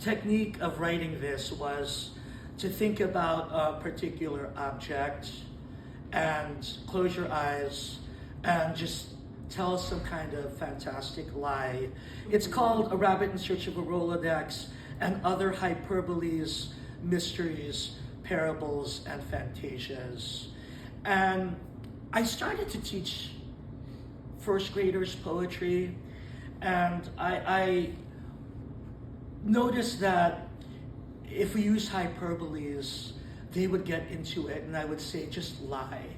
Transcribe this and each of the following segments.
technique of writing this was to think about a particular object and close your eyes and just tell some kind of fantastic lie. It's called A Rabbit in Search of a Rolodex and Other Hyperboles, Mysteries, Parables, and Fantasias. And I started to teach first graders poetry, and I noticed that if we use hyperboles, they would get into it, and I would say, just lie.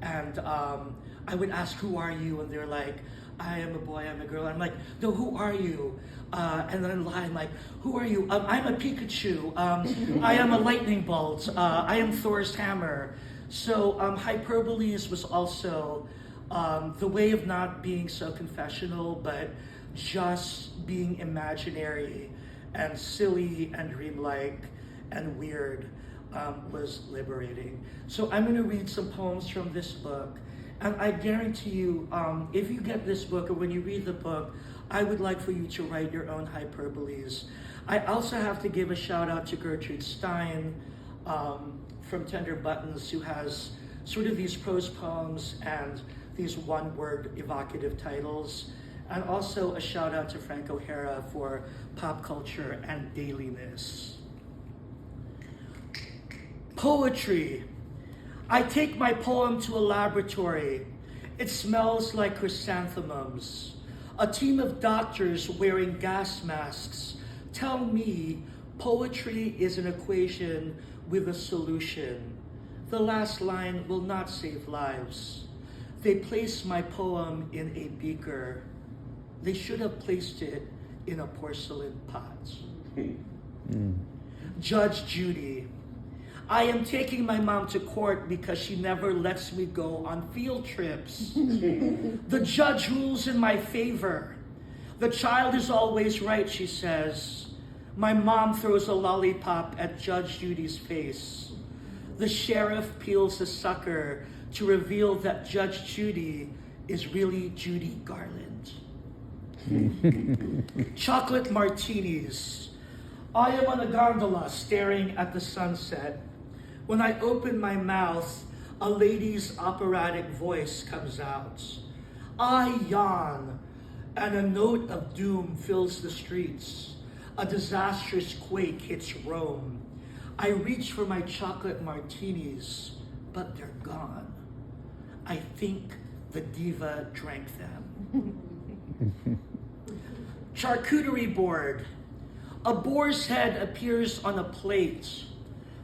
And I would ask, who are you? And they're like, I am a boy, I'm a girl. I'm like, no, who are you? And then lie, I'm like, who are you? I'm a Pikachu. I am a lightning bolt. I am Thor's hammer. So hyperboles was also the way of not being so confessional, but just being imaginary and silly and dreamlike and weird was liberating. So I'm going to read some poems from this book. And I guarantee you, if you get this book or when you read the book, I would like for you to write your own hyperboles. I also have to give a shout out to Gertrude Stein from Tender Buttons, who has sort of these prose poems and these one-word evocative titles. And also a shout out to Frank O'Hara for pop culture and dailiness. Poetry. I take my poem to a laboratory. It smells like chrysanthemums. A team of doctors wearing gas masks tell me poetry is an equation with a solution. The last line will not save lives. They place my poem in a beaker. They should have placed it in a porcelain pot. Judge Judy. I am taking my mom to court because she never lets me go on field trips. The judge rules in my favor. The child is always right, she says. My mom throws a lollipop at Judge Judy's face. The sheriff peels a sucker to reveal that Judge Judy is really Judy Garland. Chocolate martinis. I am on a gondola staring at the sunset. When I open my mouth, a lady's operatic voice comes out. I yawn, and a note of doom fills the streets. A disastrous quake hits Rome. I reach for my chocolate martinis, but they're gone. I think the diva drank them. Charcuterie board. A boar's head appears on a plate.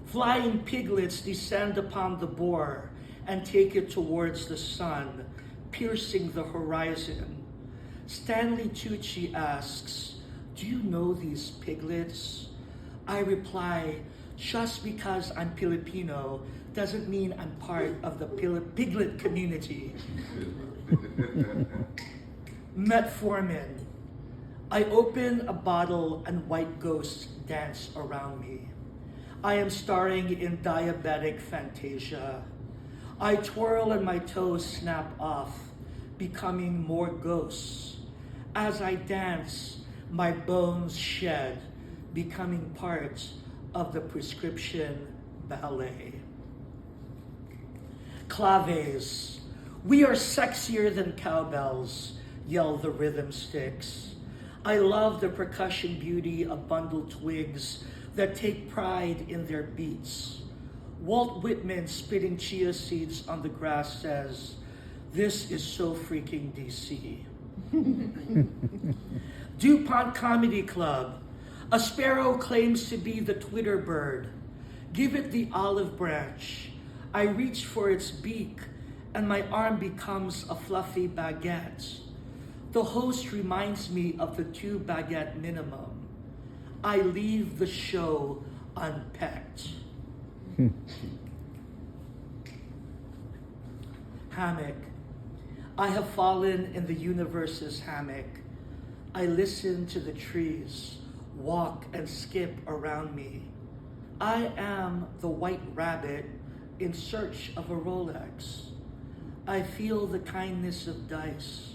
Flying piglets descend upon the boar and take it towards the sun, piercing the horizon. Stanley Tucci asks, do you know these piglets? I reply, just because I'm Filipino doesn't mean I'm part of the piglet community. Metformin. I open a bottle and white ghosts dance around me. I am starring in diabetic fantasia. I twirl and my toes snap off, becoming more ghosts. As I dance, my bones shed, becoming part of the prescription ballet. Claves. We are sexier than cowbells, yell the rhythm sticks. I love the percussion beauty of bundled twigs that take pride in their beats. Walt Whitman spitting chia seeds on the grass says, this is so freaking DC. DuPont Comedy Club. A sparrow claims to be the Twitter bird. Give it the olive branch. I reach for its beak and my arm becomes a fluffy baguette. The host reminds me of the 2 baguette minimum. I leave the show unpacked. Hammock. I have fallen in the universe's hammock. I listen to the trees walk and skip around me. I am the white rabbit in search of a Rolex. I feel the kindness of dice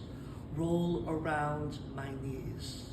roll around my knees.